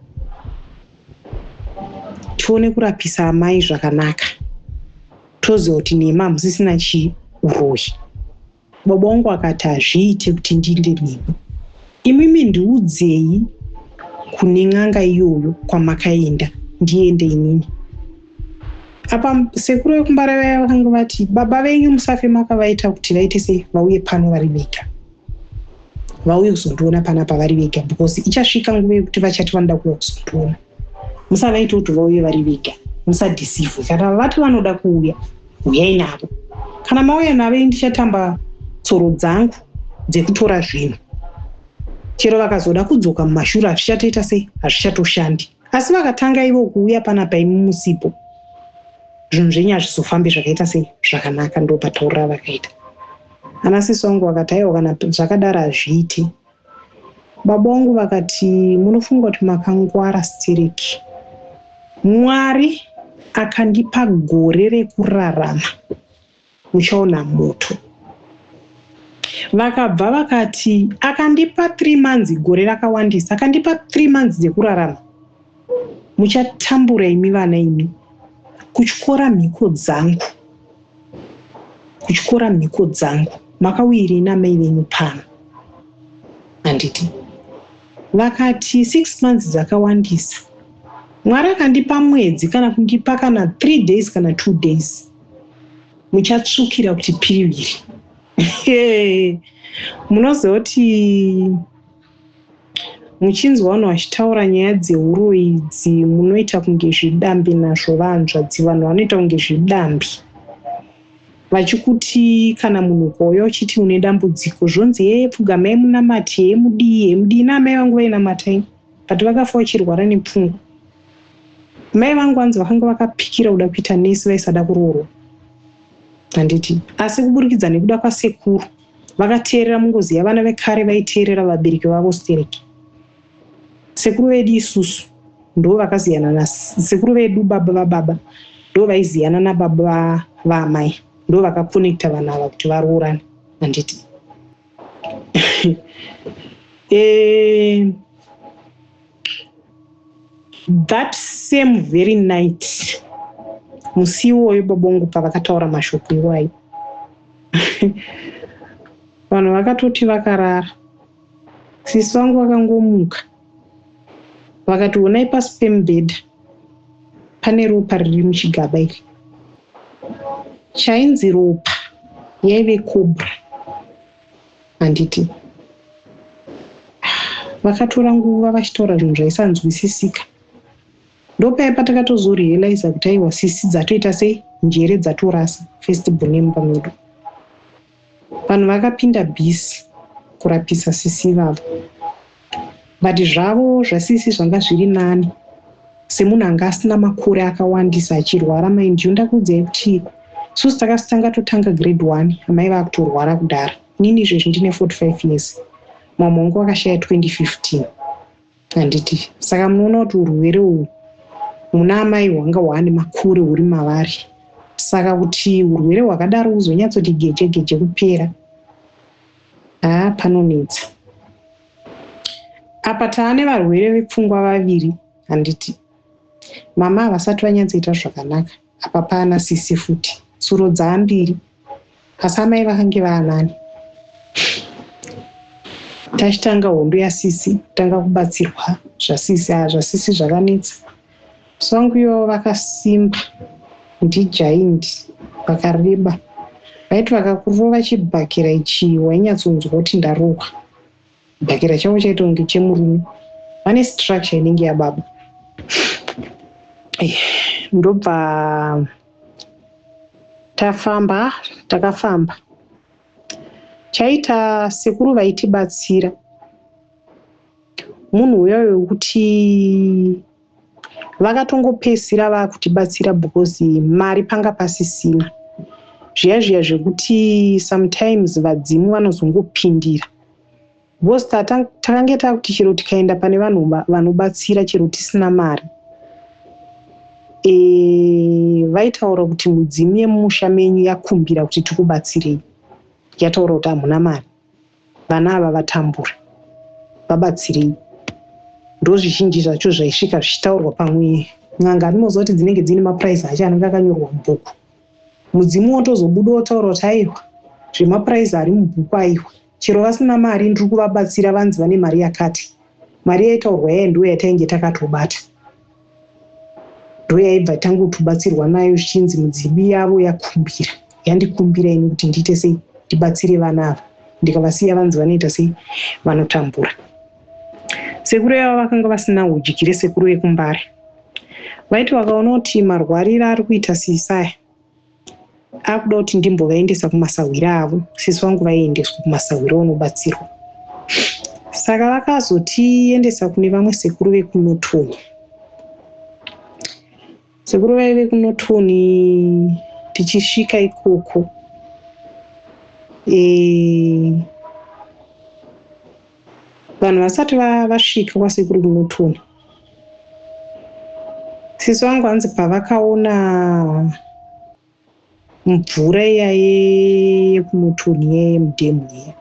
tione kurapisa amai zvakanaka, toziva kuti nema musisina chiuroyi. Baba wangu akati hazviite kuti ndindirimo, imimi ndiudzei kune n'anga iyoyo kwamakaenda, ndiende inini. Apa sekuru vekumbara vaya vakanga vati baba venyu musafe makavaita kuti vaite sei, vauye pano vari vega, vauye kuzondiona panapa vari vega, because ichasvika nguva yekuti vachati vanoda kuuya kuzondiona. Musavaite kuti vauye vari vega, musadhisive. Kana vati vanoda kuuya, uyai navo. Kana mauya navo ndichatamba tsoro dzangu dzekutora zvinhu. Chero vakazoda kudzoka mumashure hazvichatoita sei, hazvichatoshandi. Asi vakatanga ivo kuuya panapa imi musipo, zvinhu zvenyu hazvizofambi zvakaita sei, zvakanaka. Ndo pataurira vakaita. Ana sisi vangu vakati aiwa kana zvakadaro hazviiti. Baba vangu vakati munofunga kuti makangwara Stereki. Mwari akandipa gore rekurarama, muchaona moto. Vakabva vakati akandipa 3 months, gore rakawandisa, akandipa 3 months dzekurarama, muchatambura imi vana imi kutyora mhiko dzangu, kutyora mhiko dzangu. Makawiri namai venyu pano. Handiti. Vakati 6 months dzakawandisa, Mwari akandipa mwedzi kana kundipa kana 3 days kana 2 days, muchatsvukira kuti piriviri. Munoziva kuti muchinzwa vanhu vachitaura nyaya dzeuroyi idzi, munoita kunge zvidambi nazvo vanzvadzi, vanhu vanoita kunge zvidambi. Vachikuti kana munhu ukauya uchiti une dambudziko, zvonzi pfugamai munamati, hemudii. Namai vangu vainamatai, but vakafa vachirwara nepfungwa. Mai vangu vanzi vakanga vakapikira kuda kuita nesi vaisada kuroorwa. Handiti. Asi kuburikidza nekuda kwasekuru, vakateerera mungozi yavana vekare vaiteerera vabereki vavo Stereki. Sekuru vedu isusu ndo vakaziyana na sekuru vedu baba vababa ndo vaiziyana nababa vaamai, ndo vakakonekta vanhu ava kuti varoorane. Handiti. That same very night, musi iwoyo baba vangu pavakataura mashoko iwayo, vanhu vakatoti vakarara. Sisi vangu vakangomuka vakati onai pasi pemubhedha pane ropa riri muchigaba iri. Chainzi ropa yaive kobra. Handiti. Vakatora nguva vachitaura zvinhu zvaisanzwisisika. Ndopaipa takatozorealiza kuti aiwa sisi dzatoita sei, njere dzatorasa firstborn pamedu. Vanhu vakapinda bhisi kurapisa sisi vavo, but zvavo zvasisi zvanga zviri nani. Semunhu anga asina makore akawandisa achirwara, maindi ndakuudzai kuti susu takatanga totanga grade 1, amai vakutorwara kudhara. Nini izvezvi ndine 45 years, mama wangu akashaya 2015. Handiti. Saka munoona kuti urwere uhwu muna amai hwanga hwaane makore huri mavari. Saka kuti urwere hwakadaro huzonyatsoti geje kupera, panonetsa. Apa taane varwere vepfungwa vaviri. Handiti. Mama havasati vanyatsoita zvakanaka. Apa pana sisi futi, tsuro dzaambiri, asi amai vakange vaanani. Tachitanga hondo yasisi, tanga kubatsirwa zvasisi zvakanetsa. Songuyo vakasimba, ndijaindi, vakareba. Vaiti vakakurova chibhakira ichi wainyatsonzwa kuti ndarohwa. Chibhakira chavo chaita kunge chemurume. Vane structure inenge yababa. Ndobva takafamba. Chaita sekuru vaitibatsira. Munhu uyoyo wekuti vakatongopedzisira vakutibatsira because mari panga pasisina. Zviya zvekuti sometimes vadzimu vanozongopindira. Because takange takuti chero tikaenda pane vanhu vanobatsira chero tisina mari. Vaitaura kuti mudzimu yemusha menyu yakumbira kuti tikubatsirei. Yataura kuti hamuna mari. Vana ava vatambura. Vabatsirei. Ndo zvizhinji zvacho zvaisvika zvichitaurwa pamwe n'anga ndinozoti dzinenge dzine mapuraisi acho anenge akanyorwa mubhuku. Mudzimu wotozobuda wotaura kuti aiwa zvemapuraisi ari mubhuku aiwa, chero vasina mari ndiri kuvabatsira vanzi vane mari yakati. Mari yaitaurwa yaya ndiyo yatainge takatobata, ndo yaibva tangotobatsirwa nayo zvichinzi mudzimu yavo yakumbira, yandikumbira ini kuti ndiite sei ndibatsire vana ava, ndikavasiya vanzi vanoita sei vanotambura. Sekuru yavo vakanga vasina udyire sekuru vekumbare. Vaiti vakaona kuti marwariro ari kuita sisaya, akuda kuti ndimbovaendesa kumasawira avo, sisi vangu vaiendeswa kumasawira unobatsirwa. Saka vakazotiendesa kune vamwe sekuru vekunotoni. Sekuru vaive kunotoni, tichisvika ikoko vanhu vasati vasvika kwasekuru kunotoni, sisi vangu hanzi pavakaona mvura iya yekunotoni yemudhemu iya,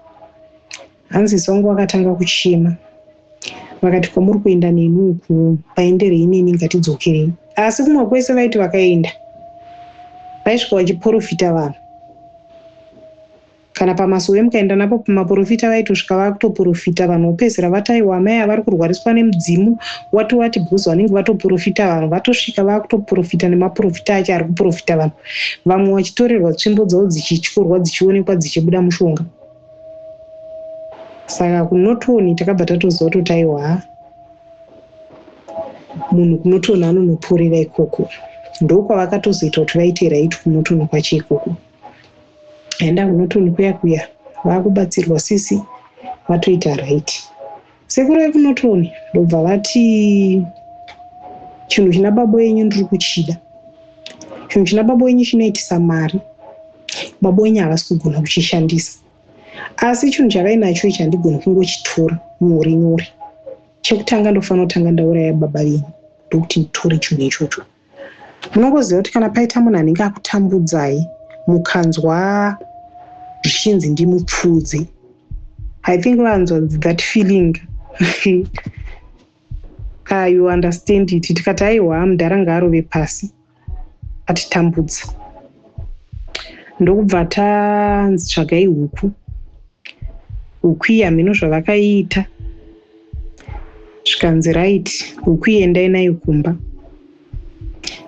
hanzi sisi vangu vakatanga kuchema, vakati kwamuri kuenda neni uku paenderei neni ngatidzokerei. Asi kumwe kwese vaiti vakaenda vaisvika vachiprofita vanhu. Kana pamasuwe mukaenda napo pamaprofita vaitosvika vakutoprofita vanhu, vopedzisira vataiwa amai avari kurwariswa nemudzimu wati bhuzi vanenge vatoprofita vanhu, vatosvika vakutoprofita nemaprofita acho ari kuprofita vanhu, vamwe vachitorerwa tsvimbo dzavo dzichityorwa dzichionekwa dzichibuda mushonga. Saka kunotoni takabva tatoziva kuti aiwa munhu kunotoni anonoporera ikoko. Ndokwavakatozoita kuti vaite raiti kunotoni kwacho ikoko. Enda kunotoni kuya vakubatsirwa sisi vatoita raiti. Sekuru vekunotoni ndobva vati chinhu china baba wenyu ndiri kuchida, chinhu china baba wenyu chinoitisa mari, baba wenyu havasi kugona kuchishandisa, asi chinhu chavainacho ichi handigoni kungochitora nyore nyore. Chekutanga ndofanira kutanga ndauraya baba venyu ndokuti nditore chinhu ichocho. Munongoziva kuti kana paita munhu anenge akutambudzai mukanzwa zvichinzi ndimupfudze, I think vanzwa that feeling. You understand it. Tikati aiwa mudhara ngaarove pasi atitambudza, ndokubva tanzitsvagai huku iyi hamino zvavakaita, zvikanzi raiti huku iyi endai nayo kumba.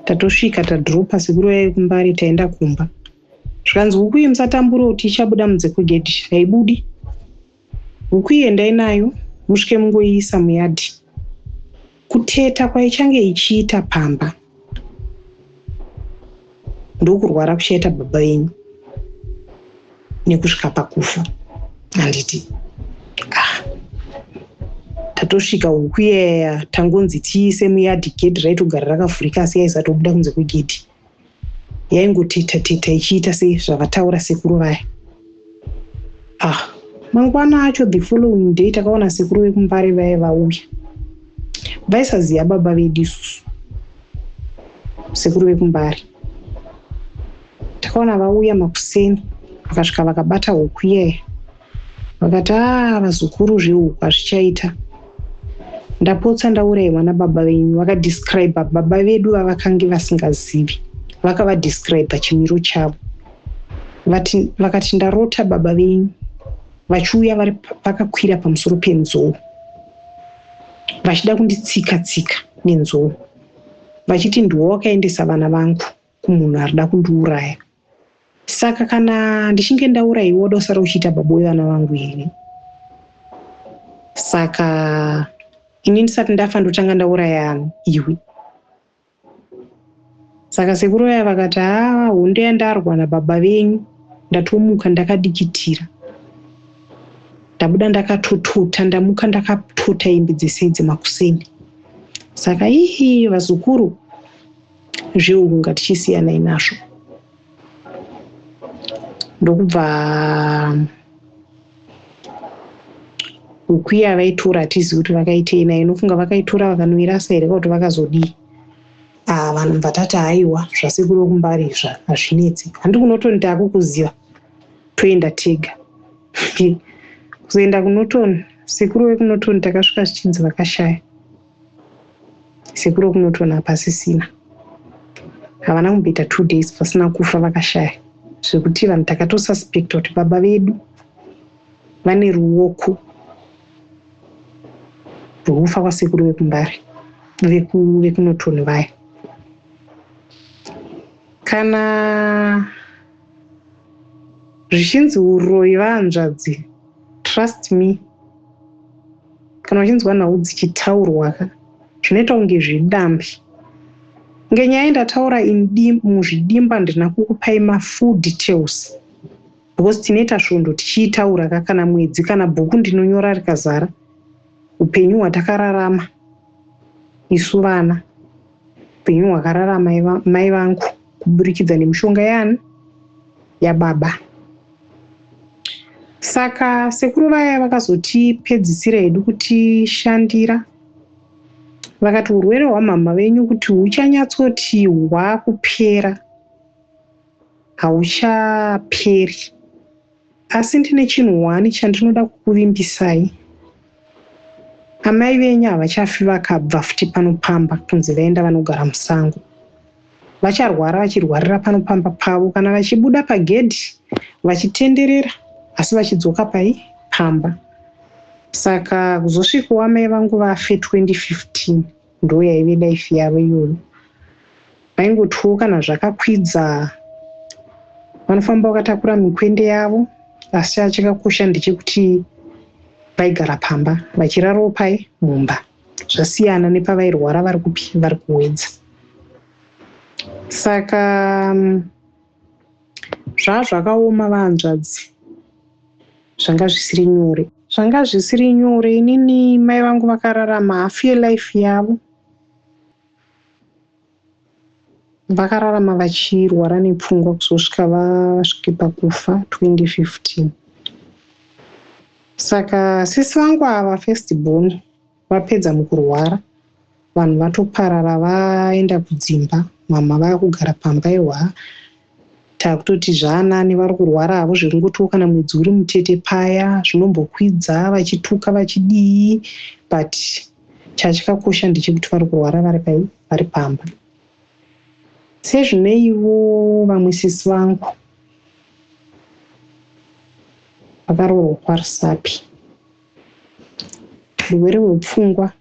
Tatosvika tadhiropa sekuru vekumbare taenda kumba, zvikanzi huku iyi musatambura kuti ichabuda munze kwegedhi, haibudi. Huku iyi endai nayo musvike mungoiisa muyadhi. Kuteta kwaichange ichiita pamba ndokurwara kuchaita baba venyu nekusvika pakufa. Handiti tatosvika huku iyaya tangonzi tiise muyadhi, gedhi raitogara rakavhurika asi yaisatobuda kunze kwegedhi, yaingoteta ichiita sei zvavataura sekuru vaya. Mangwana acho the following day takaona sekuru vekumbare vaya vauya, vaisaziva baba vedu isusu. Sekuru vekumbare takaona vauya makuseni, vakasvika vakabata huku iyaya, vakati vazukuru zvehuku hazvichaita, ndapotsa ndaurayiwa nababa venyu. Vakadescribe baba vedu vavakange vasingazivi, vakavadescribe chimiro chavo. Vakati ndarota baba venyu vachiuya vakakwira pamusoro penzou, vachida kunditsika nenzou, vachiti ndiwo wakaendesa vana vangu kumunhu arida kundiuraya. Saka kana ndichinge ndaurayiwa dosara uchiita baba wevana vangu here? Saka ini ndisati ndafa ndotanga ndauraya iwe. Saka sekuru vaya vakati hondo yandarwa nababa venyu, ndatomuka ndakadikitira, ndabuda ndakatotota, ndamuka ndakatota imbi dzese makuseni. Saka vazukuru zvehuku ngatichisiyana inazvo. Ndokubva huku iya vaitora, hatizivi kuti vakaitei nayo, inofunga vakaitora vakanuirasa here kuti vakazodii. Vanhu bva tati aiwa zvasekuru vekumbare izva hazvinetsi, handi kunotoni taakukuziva, toenda tega. Kuzoenda kunotoni, sekuru vekunotoni takasvika zvichinzi vakashaya. sekuru kunotona pasisina. Havana kumboita 2 days pasina kufa vakashaya, zvekuti vanhu takatosuspecta kuti baba vedu vane ruoko rwokufa kwasekuru vekumbare vekunotoni vaya. Kana zvichinzi uroyi vahanzvadzi, trust me, kana uchinzwa nhau dzichitaurwa zvinoita kunge zvidambi. Ngenyaya ndataura muzvidimba ndina kukupai mafull details because tinoita svondo tichiitaura kana mwedzi kana bhuku ndinonyora rikazara upenyu hwatakararama isu vana, upenyu hwakararama mai vangu kuburikidza nemishonga yababa. Saka sekuru vaya vakazotipedzisira hedu kutishandira, vakati urwere hwamama venyu kuti huchanyatsoti hwakupera hauchaperi, asi ndine chinhu wani chandinoda kukuvimbisai. Amai venyu havachafi vakabva futi panopamba kunzi vaenda vanogara musango. Vacharwara vachirwarira panopamba pavo, kana vachibuda pagedhi vachitenderera asi vachidzoka pamba. Saka kuzosvikawo amai vangu vafe 2015 ndo yaive life yavo iyoyo. Vaingotyiwo kana zvakakwidza vanofamba vakatakura mikwende yavo, asi chakakosha ndechekuti vaigara pamba vachirarawo mumba. Zvasiyana nepavairwara vari kuwedza. Saka zvakaoma vahanzvadzi, zvanga zvisiri nyore. Inini mai vangu vakararama hafu yelife yavo, vakararama vachirwara nepfungwa kuzosvika vasvike pakufa 2015. Saka sisi vangu ava first born vapedza mukurwara, vanhu vatoparara vaenda kudzimba, mama vakugara pamba. Iwa takutoti zvaanani, vari kurwara havo zviringotiwo kana mwedzi uri mutete paya, zvinombokwidza vachituka vachidii, but chachakakosha ndechekuti vari kurwara vari pamba. Sezvineivo vamwe sisi vangu vakaroorwa kwaRusapi, urwere hwepfungwa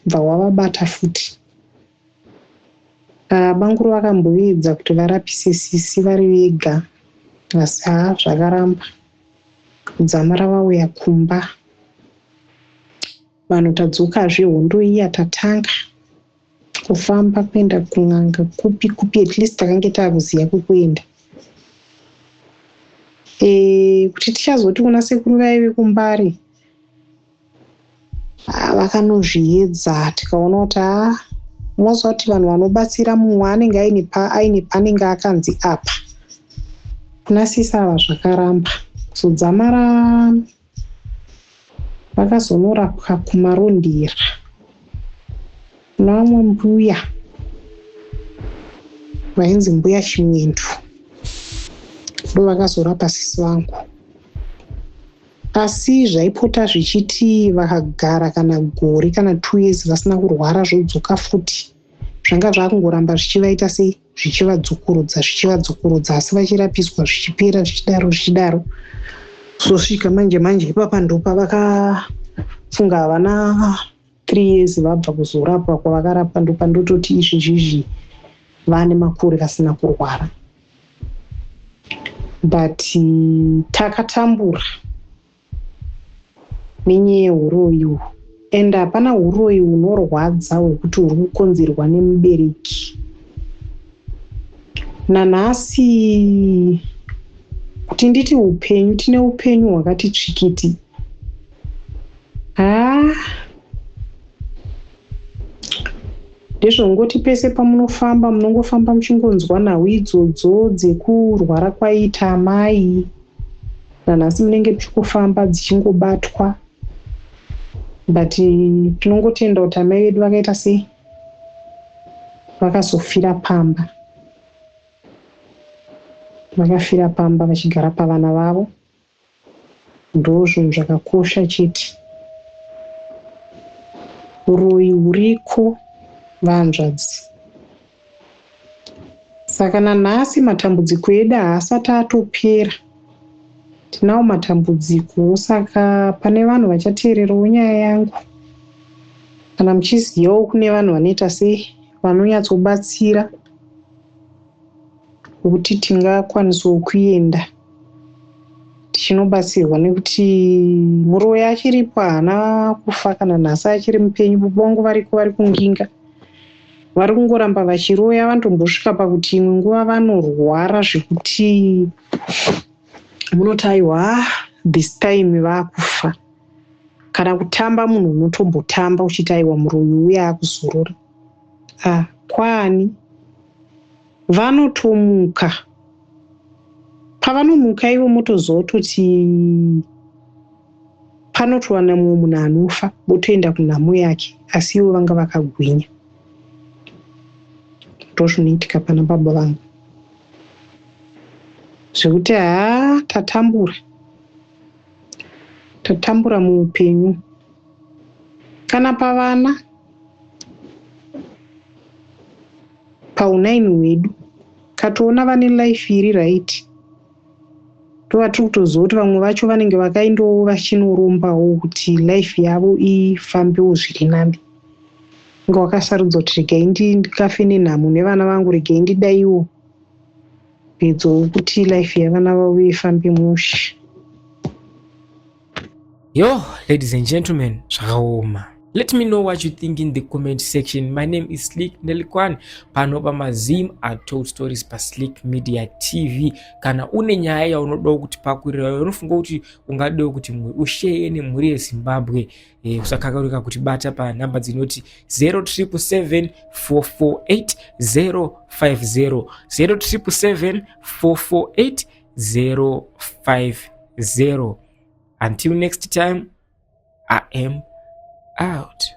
bva hwavabata futi. Banguru vakamboedza kuti varapise sisi vari vega, asi zvakaramba. Dzamara vauya kumba, vanhu tadzokazve hondo iya tatanga kufamba kuenda kun'anga kupi at least takange taakuziva kwekuenda. Kuti tichazoti kuna sekuru vaive kumbare vakanozviedza, tikaona kuti mozva kuti vanhu vanobatsira mumwe anenge aine panenge akanzi apa. Kuna sisi ava zvakaramba. So dzamara vakazonorapwa kumarondera kuna vamwe mbuya vainzi mbuya Chimwendu, ndo vakazorapa sisi vangu. Asi zvaipota zvichiti vakagara kana gore kana 2 years vasina kurwara zvodzoka futi, zvanga zvakungoramba zvichivaita sei, zvichivadzokorodza, asi vachirapiswa zvichipera zvichidaro. Kusvika manje ipapa ndo pavakafunga havana 3 years vabva kuzorapwa, kwavakarapwa ndo pandototi izvizvi vane makore vasina kurwara. But takatambura nenyaya yeuroyi, and hapana uroyi hunorwadza hwekuti huri kukonzerwa nemubereki. Nanhasi kuti nditi upenyu, tine upenyu hwakati tsvikiti. Ndezvongoti pese pamunofamba munongofamba muchingonzwa nhau idzodzo dzekurwara kwaita amai. Nanhasi munenge muchingofamba dzichingobatwa, but tinongotenda kuti amai vedu vakaita sei, vakazofira pamba. Vakafira pamba vachigara pavana vavo. Ndozvinhu zvakakosha chete. Uroyi huriko vanzvadzi. Saka nanhasi matambudziko edu haasati atopera, tinawo matambudziko. Saka pane vanhu vachateererawo nyaya yangu, kana muchizivawo kune vanhu vanoita sei, vanonyatsobatsira kuti tingakwanisawo kuenda tichinobatsirwa, nekuti muroyi achiripo haana kufa kana nhasi achiri mupenyu. Bongo variko vari kunginga, vari kungoramba vachiroya. Vantombosvika pakuti imwe nguva vanorwara zvekuti munoti aiwa this time vaakufa. Kana kutamba munhu unotombotamba uchiti aiwa muroyi uye akuzorora. Kwani vanotomuka. Pavanomuka ivo motoziva kuti panotowana mumwe munhu anofa, botoenda kunhamo yake, asi ivo vanga vakagwinya. Ndozvinoitika pana baba vangu, zvekuti tatambura muupenyu. Kana pavana, paunaini hwedu, katoona vane life iri right, ndovatiri kutoziva kuti vamwe vacho vanenge vakaendawo vachinorombawo kuti life yavo ifambewo zviri nani. Nga wakasarudza kuti regai ndikafe nenhamo nevana vangu, regai ndidaiwo pedzowo kuti life yavana vavo ifambe mushe. Yo, ladies and gentlemen, zvakaoma. Let me know what you think in the comment section. My name is Slick Nelikwan, pano pamazim Untold Stories pa Slick Media TV. Kana une nyaya yaunoda kuti pakurira, unofunga kuti ungada kuti ushare nemhuri yeZimbabwe, usakakaruka kuti bata pa namba dzinoti 0777 448 050 0777 448 050. Until next time, I am out.